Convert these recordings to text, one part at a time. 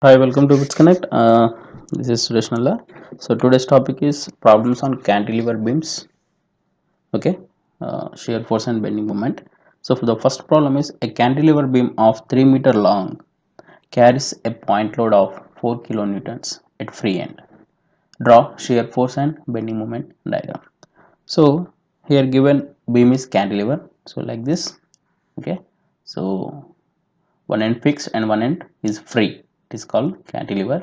Hi, welcome to Bits Connect. This is Suresh Nalla. So today's topic is problems on cantilever beams. Okay, shear force and bending moment. So for the first problem is a cantilever beam of 3 meter long carries a point load of 4 kilonewtons at free end. Draw shear force and bending moment diagram. So here given beam is cantilever. So like this. Okay. So one end fixed and one end is free. It is called cantilever.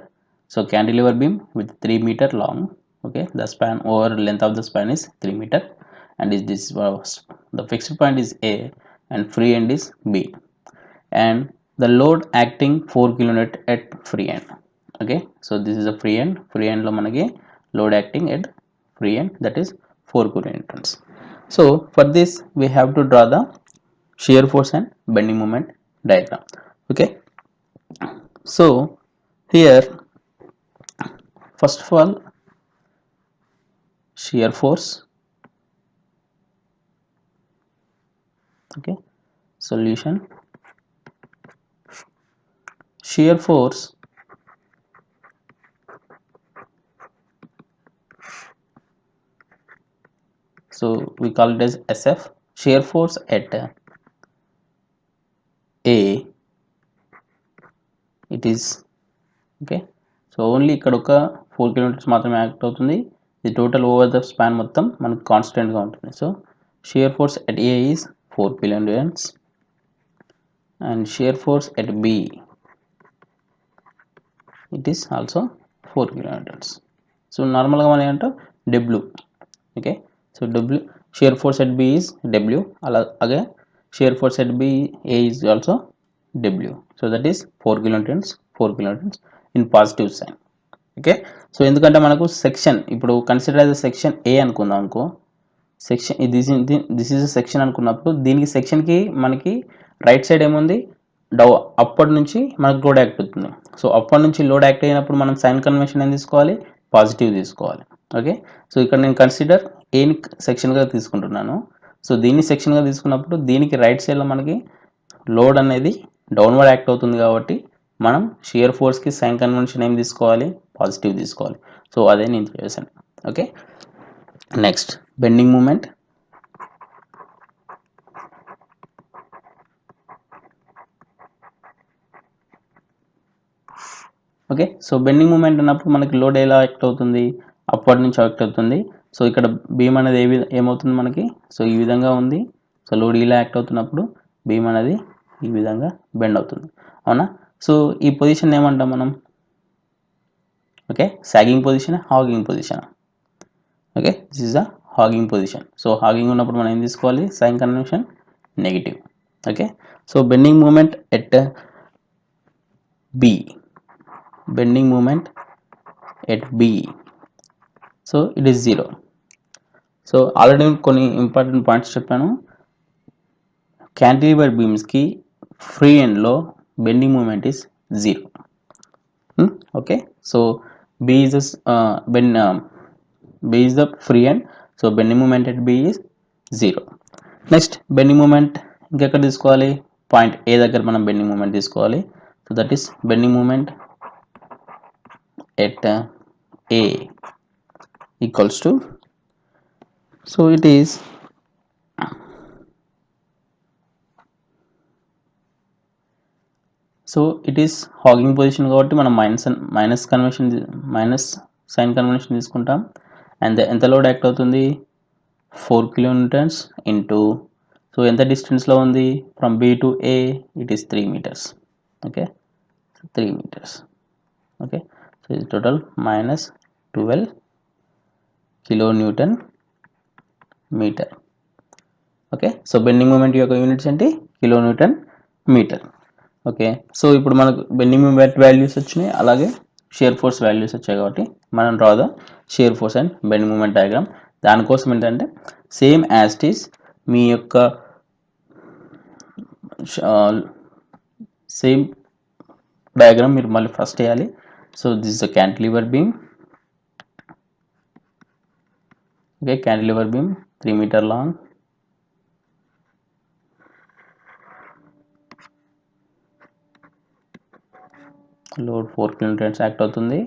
So cantilever beam with 3 meter long. Okay, the span over length of the span is 3 meter, and is this the fixed point is A and free end is B, and the load acting 4 kilonewton at free end. Okay, so this is a free end. Free end lo manaki load acting at free end, that is 4 kilonewtons. So for this we have to draw the shear force and bending moment diagram. Okay, so here first of all, shear force. Okay, solution. Shear force so we call it as SF. Shear force at A, it is okay. So only ఇక్కడ ఒక 4 kilometres మాత్రమే act అవుతుంది. ఇది total over the span మొత్తం మనకు constant గా ఉంటుంది. So shear force at A is 4 kilonewtons and shear force at B, it is also 4 kilonewtons. So normal గా మనం ఏంటంటే W. Okay, so W shear force at B is W. Again shear force at B A is also W. So that is 4 kilonewtons, 4 kilonewtons in positive sign. Okay, so ఎందుకంటే మనకు section ఇప్పుడు consider as section ఏ అనుకుందాం అనుకో. Section this is section అనుకున్నప్పుడు దీనికి సెక్షన్కి మనకి right side ఏముంది, అప్పటి నుంచి మనకు లోడ్ యాక్ట్ అవుతుంది. సో అప్పటి నుంచి లోడ్ యాక్ట్ అయినప్పుడు మనం సైన్ కన్వెన్షన్ ఏం తీసుకోవాలి, పాజిటివ్ తీసుకోవాలి. ఓకే, సో ఇక్కడ నేను కన్సిడర్ ఏని సెక్షన్గా తీసుకుంటున్నాను. సో దీన్ని సెక్షన్గా తీసుకున్నప్పుడు దీనికి రైట్ సైడ్లో మనకి లోడ్ అనేది డౌన్వర్డ్ యాక్ట్ అవుతుంది కాబట్టి మనం షియర్ ఫోర్స్కి సైన్ కన్వెన్షన్ ఏం తీసుకోవాలి, పాజిటివ్ తీసుకోవాలి. సో అదే నేను చేశాను. Okay, next bending moment. Okay, so bending moment అన్నప్పుడు మనకి లోడ్ ఎలా యాక్ట్ అవుతుంది, అప్పటి నుంచి యాక్ట్ అవుతుంది. సో ఇక్కడ బీమ్ అనేది ఏమవుతుంది మనకి, సో ఈ విధంగా ఉంది. సో లోడ్ ఇలా యాక్ట్ అవుతున్నప్పుడు బీమ్ అనేది ఈ విధంగా బెండ్ అవుతుంది. అవునా, సో ఈ పొజిషన్ ఏమంటాం మనం, okay, sagging position, hogging position. Okay, this is the hogging position. So hogging ఉన్నప్పుడు మనం ఏం తీసుకోవాలి, sign convention negative. Okay, so bending moment at B, bending moment at B, so it is 0. So already కొన్ని important points చెప్పాను. Cantilever beams కి free end లో bending moment is 0. Okay, so B is B is the free end, so bending moment at B is 0. Next bending moment ఇంకెక్కడ తీసుకోవాలి, point A దగ్గర మనం bending moment తీసుకోవాలి. So that is bending moment at A equals to, so it is hogging position కాబట్టి మనం minus sign convention తీసుకుంటాం. And ఎంత load act అవుతుంది, 4 kilonewtons ఇంటూ, సో ఎంత డిస్టెన్స్లో ఉంది from B to A, it is 3 meters. Okay, 3 meters. Okay, so ఇది total minus 12 kilonewton meter. Okay, so bending moment యొక్క యూనిట్స్ ఏంటి, కిలోన్యూటన్ మీటర్. ఓకే, సో ఇప్పుడు మనకు బెండింగ్ మూమెంట్ వాల్యూస్ వచ్చినాయి, అలాగే షియర్ ఫోర్స్ వాల్యూస్ వచ్చాయి కాబట్టి మనం draw the shear force and bending moment diagram. దానికోసం ఏంటంటే సేమ్ యాజ్ ఇట్ ఈస్ మీ యొక్క సేమ్ డయాగ్రామ్ మీరు మళ్ళీ ఫస్ట్ వేయాలి. So this is the cantilever beam. Okay, cantilever beam 3 meter long. Load 4 kilonewtons act అవుతుంది.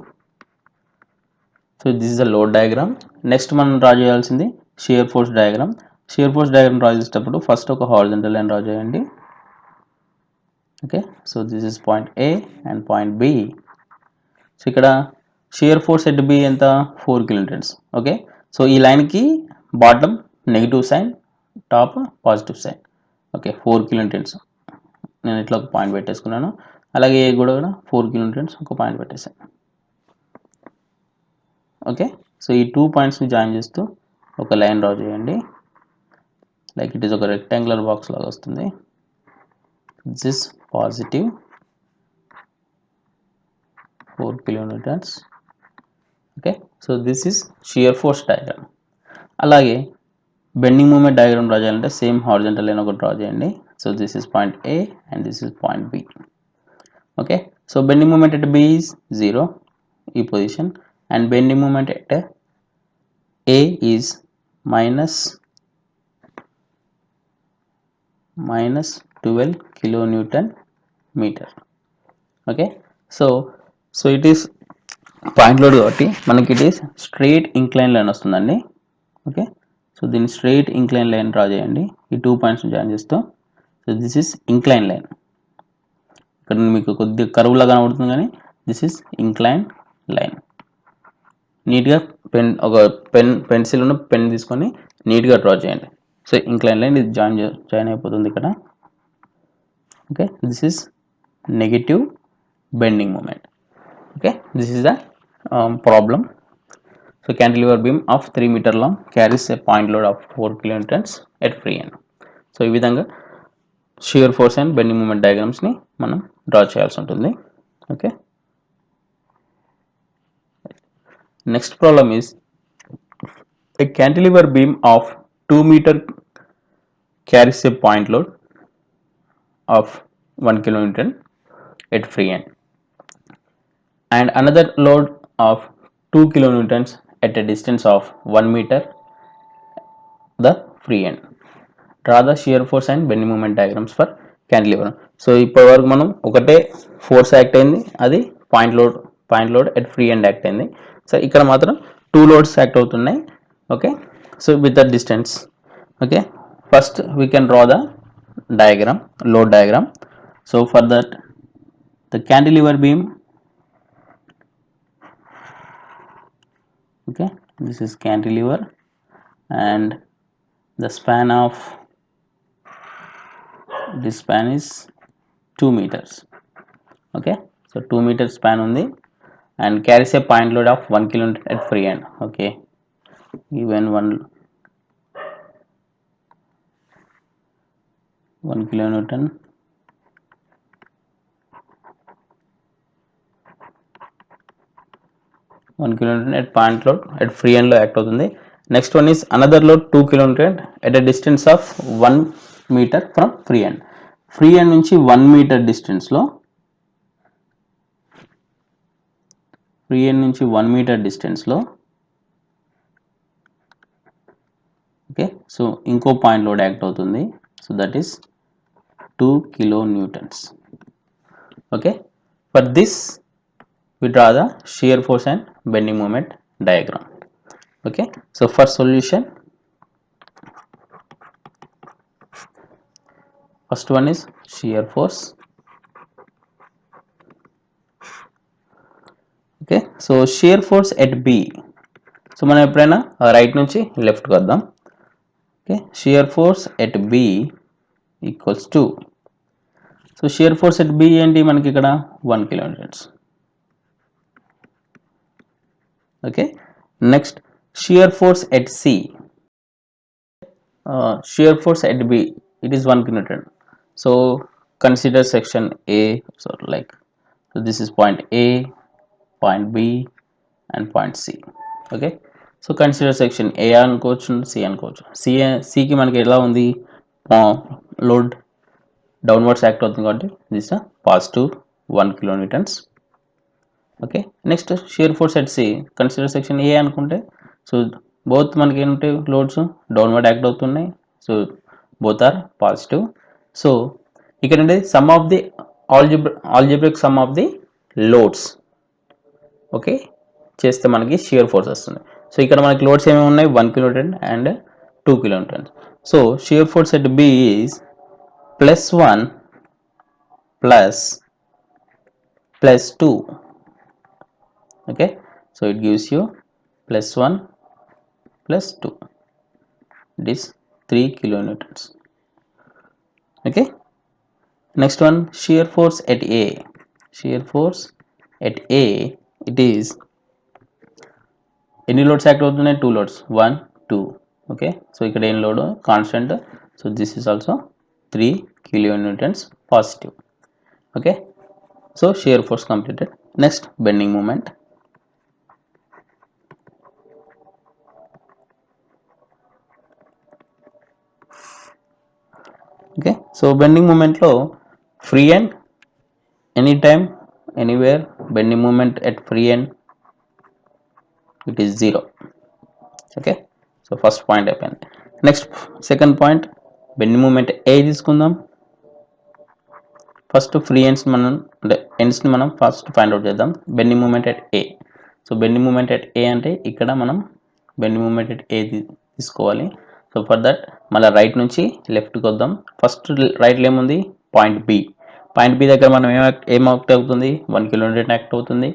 So this is the load diagram. Next మనం draw చేయాల్సింది shear force diagram. Shear force diagram draw చేసేటప్పుడు first ఒక horizontal line draw చేయండి. Okay, so this is point A and point B. So ఇక్కడ shear force at B ఎంత 4 kilonewtons. Okay, so ఈ లైన్కి bottom negative sign, top positive sign. Okay, 4 kilonewtons నేను ఇట్లా ఒక పాయింట్ పెట్టేసుకున్నాను. అలాగే ఏ కూడా 4 కిలోన్యూటన్స్ ఒక పాయింట్ పెట్టేసాను. ఓకే, సో ఈ 2 పాయింట్స్ని జాయిన్ చేస్తూ ఒక లైన్ డ్రా చేయండి. లైక్ ఇట్ ఈస్ ఒక రెక్టాంగులర్ బాక్స్ లాగా వస్తుంది. This is positive 4 kilonewtons. Okay, so this is shear force diagram. అలాగే బెండింగ్ మూమెంట్ డయాగ్రామ్ డ్రా చేయాలంటే సేమ్ హారిజంటల్ లైన్ ఒకటి డ్రా చేయండి. So this is point A and this is point B. Okay, so bending moment at B is 0 ఈ position, and bending moment at A is minus 12 kilonewton meter. Okay, so it is point load కాబట్టి మనకి it is straight incline line వస్తుందండి. Okay, so దీన్ని straight incline line draw చేయండి ఈ 2 points join చేస్తూ. So this is incline line. ఇక్కడ మీకు కొద్దిగా కర్వ్ లాగా కనబడుతుంది కానీ దిస్ ఇస్ ఇంక్లైన్ లైన్. నీట్గా పెన్సిల్ పెన్ తీసుకొని నీట్గా డ్రా చేయండి. సో ఇంక్లైన్ లైన్ ఇది జాయిన్ అయిపోతుంది ఇక్కడ. Okay, this is negative bending moment. Okay, this is the problem. So cantilever beam of 3 meter long carries a point load of 4 kilonewtons at free end. So ఈ విధంగా shear force and bending moment డయాగ్రామ్స్ని మనం draw చేయాల్సి ఉంటుంది. Okay, next problem is a cantilever beam of 2 meter carries a point load of 1 kilonewton at free end and another load of 2 kilonewtons at a distance of 1 meter the free end. Draw the shear force and bending moment diagrams for cantilever. So ఇప్పటి వరకు మనం ఒకటే force act అయింది, అది point load at free end act అయింది. So ఇక్కడ మాత్రం 2 loads act అవుతున్నాయి. Okay, so with the distance. Okay, first we can draw the diagram, load diagram. So for that, the cantilever beam, okay, this is cantilever and the span of this span is 2 meters. Okay, so 2 meter span undi and carries a point load of 1 kilonewton at free end. Okay, even 1 kilonewton at point load at free end లో act అవుతుంది. Next one is another load 2 kilonewton at a distance of 1 meter from free end. Free end నుంచి 1 meter డిస్టెన్స్లో, free end నుంచి 1 meter డిస్టెన్స్లో okay, so ఇంకో point load act అవుతుంది. So that is 2 kilonewtons. Okay, for this we draw the shear force and bending moment diagram. Okay, so for solution, first one is shear force. Okay, so shear force at B. So మనం ఎప్పుడైనా right నుంచి లెఫ్ట్కి వద్దాం. Okay, shear force at B equals to, so shear force at B ఏంటి మనకి ఇక్కడ 1 kilonewtons. Okay, next shear force at C, shear force at B, it is 1 kilonewton. So consider section A, so like, so this is point A, point B and point C. Okay, so consider section A అనుకోవచ్చు, C అనుకోవచ్చు. C కి మనకి ఎలా ఉంది, load downwards act అవుతుంది కాబట్టి this positive 1 kilonewtons. Okay, next shear force at C, consider section A అనుకుంటే, so both మనకి ఏంటంటాయి లోడ్స్ డౌన్వర్డ్ యాక్ట్ అవుతున్నాయి. So both are positive. So ఇక్కడ అంటే sum of the algebraic sum of the loads okay చేస్తే మనకి shear force వస్తుంది. So ఇక్కడ మనకి లోడ్స్ ఏమేమి ఉన్నాయి 1 kilonewton and 2 kilonewton. So shear force at B is +1 +2. Okay, so it gives you +1 +2, it is 3 kilonewtons. Okay, next one, shear force at A. Shear force at A, it is any loads act అవుతున్నాయి 2 loads 1 2. okay, so ఇక్కడ ఏం load constant, so this is also 3 kilonewtons positive. okay, so shear force completed. Next, bending moment. okay, so bending moment లో free end anytime anywhere, bending moment at free end it is 0. okay, so first point అయిపోయింది. Next second point, bending moment A తీసుకుందాం. First free ends మనం అంటే ఎండ్స్ని మనం first find out చేద్దాం. Bending moment at A. So bending moment at A అంటే ఇక్కడ మనం బెండింగ్ మూమెంట్ ఎట్ ఏ తీసుకోవాలి. సో ఫర్ దట్ మళ్ళీ రైట్ నుంచి లెఫ్ట్కి వద్దాం. ఫస్ట్ రైట్లో ఏముంది, పాయింట్ బి. పాయింట్ బి దగ్గర మనం ఏం యాక్ట్ అవుతుంది, 1 కిలోమీటర్ యాక్ట్ అవుతుంది.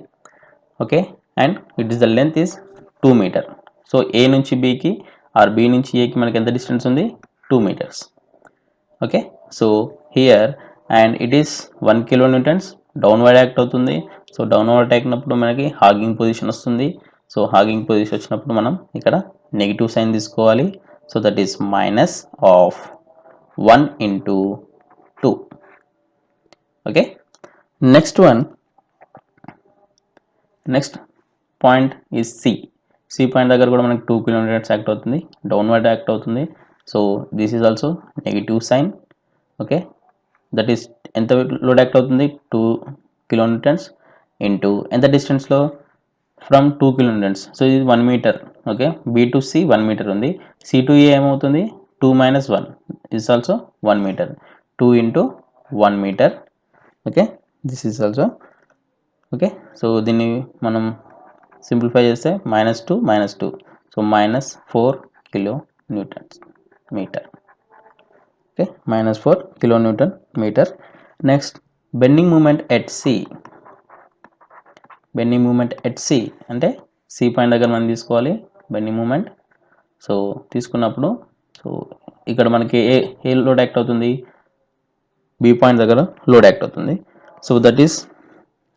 Okay, and it is the length is 2 meter. So A నుంచి బికి ఆర్ బి నుంచి ఏకి మనకి ఎంత డిస్టెన్స్ ఉంది, 2 metres. Okay, so here and it is 1 kilonewtons downward act అవుతుంది. సో డౌన్వర్డ్ అయినప్పుడు మనకి హాగింగ్ పొజిషన్ వస్తుంది. సో హాగింగ్ పొజిషన్ వచ్చినప్పుడు మనం ఇక్కడ నెగిటివ్ సైన్ తీసుకోవాలి. So that is minus of 1 into 2. Okay, next one, next point is C. C point దగ్గర కూడా మనకి 2 కిలోమీటర్స్ యాక్ట్ అవుతుంది, డౌన్వర్డ్ యాక్ట్ అవుతుంది. So this is also negative sign. Okay, that is ఎంత లోడ్ యాక్ట్ అవుతుంది, 2 kilometres into ఎంత డిస్టెన్స్లో, from 2 kilometres. So ఇది 1 metre. Okay, B to C 1 metre ఉంది. సి టు ఏ ఏమవుతుంది, 2 - 1 is also 1 metre. 2 into 1 metre. Okay, this is also okay. So దీన్ని మనం simplify చేస్తే -2 -2, so -4 kilonewton metre. Okay, -4 kilonewton metre. Next, bending moment at C. Bending moment at C అంటే C point దగ్గర మనం తీసుకోవాలి bending moment. So తీసుకున్నప్పుడు so ఇక్కడ మనకి ఏ లోడ్ యాక్ట్ అవుతుంది, బి పాయింట్ దగ్గర లోడ్ యాక్ట్ అవుతుంది. సో దట్ ఈస్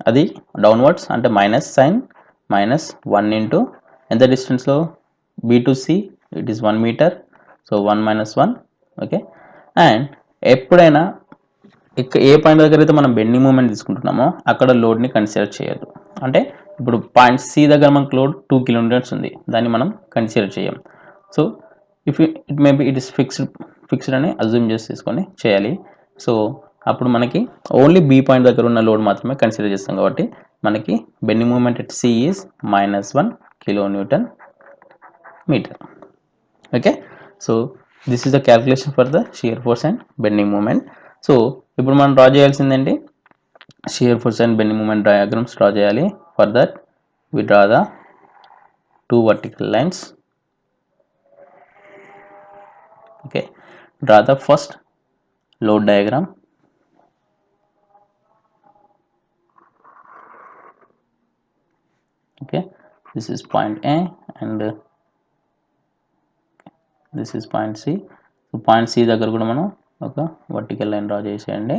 అది డౌన్వర్డ్స్ అంటే మైనస్ సైన్, -1 into ఎంత డిస్టెన్స్లో, B to C it is 1 metre. So 1 - 1. Okay, and ఎప్పుడైనా ఏ పాయింట్ దగ్గర అయితే మనం బెండింగ్ మూమెంట్ తీసుకుంటున్నామో అక్కడ లోడ్ని కన్సిడర్ చేయదు. అంటే ఇప్పుడు పాయింట్ సి దగ్గర మనకు లోడ్ 2 కిలోమీటర్స్ ఉంది, దాన్ని మనం కన్సిడర్ చేయం. So if it maybe it is fixed అని అజ్యూమ్ చేసి తీసుకొని చేయాలి. సో అప్పుడు మనకి ఓన్లీ బి పాయింట్ దగ్గర ఉన్న లోడ్ మాత్రమే కన్సిడర్ చేస్తాం కాబట్టి మనకి bending moment at C is -1 kilonewton metre. Okay, so this is the calculation for the shear force and bending moment. So ఇప్పుడు మనం డ్రా చేయాల్సిందేంటి, shear force and bending moment diagrams draw చేయాలి. For that we draw the 2 vertical lines. okay, draw the first load diagram. okay, this is point A and this is point C. So point C దగ్గర కూడా మనం ఒక vertical line draw చేసేయండి.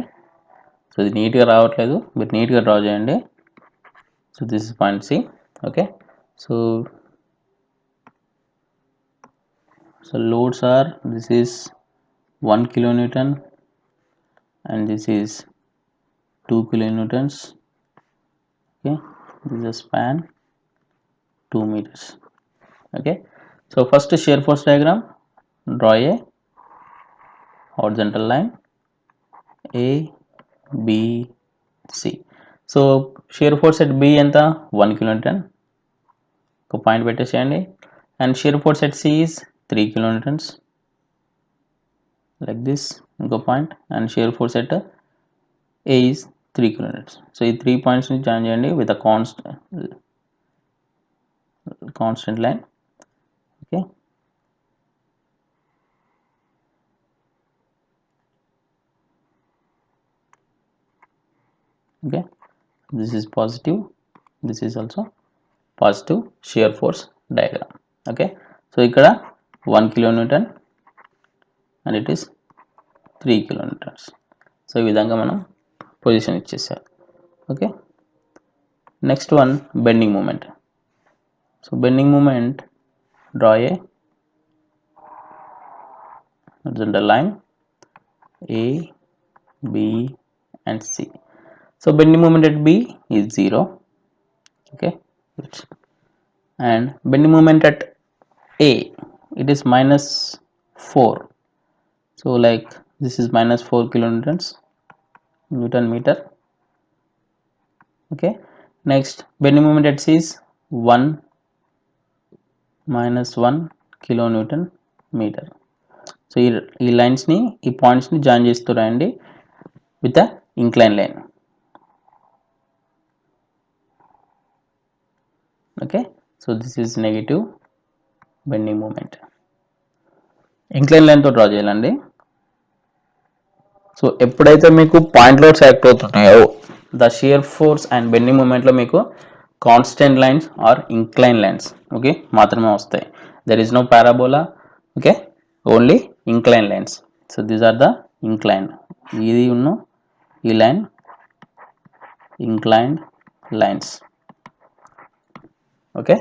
So ఇది నీట్గా రావట్లేదు, మీరు నీట్గా డ్రా చేయండి. So this is point C. Okay, so loads are, this is 1 kilonewton and this is 2 kilonewtons. okay, this is a span 2 meters. okay, so first shear force diagram, draw a horizontal line A B C. so shear force at B ఎంత 1 kilonewton, ఒక point పెట్టేసేయండి. and shear force at C is 3 kilonewtons like this, ఇంకో point. and shear force at A is 3 kilonewtons. So ఈ 3 points ని join చేయండి with a constant line. Okay, okay, this is positive, this is also positive shear force diagram. Okay, so ఇక్కడ 1 kilonewton and it is 3 kilonewtons. So ఈ విధంగా మనం position ఇచ్చేసారు. Okay, next one bending moment. So bending moment, draw a horizontal line A, B and C. So bending moment at B is 0. Okay, and bending moment at A, it is minus 4. So like this is minus 4 kilonewtons Newton meter. Okay, next bending moment at C is 1 minus 1 kilonewton meter. So ఈ లైన్స్ని, ఈ పాయింట్స్ని join చేస్తూ రాయండి with the incline line. Okay, so this is negative bending moment. Incline లైన్తో draw చేయాలండి. So ఎప్పుడైతే మీకు పాయింట్ లోడ్స్ యాక్ట్ అవుతున్నాయో the shear force and bending మూమెంట్లో మీకు constant lines or incline lines okay మాత్రమే వస్తాయి. There is no parabola. Okay, only incline lines. So these are the inclined, ఇది ఉన్న ఈ లైన్ inclined lines. Okay.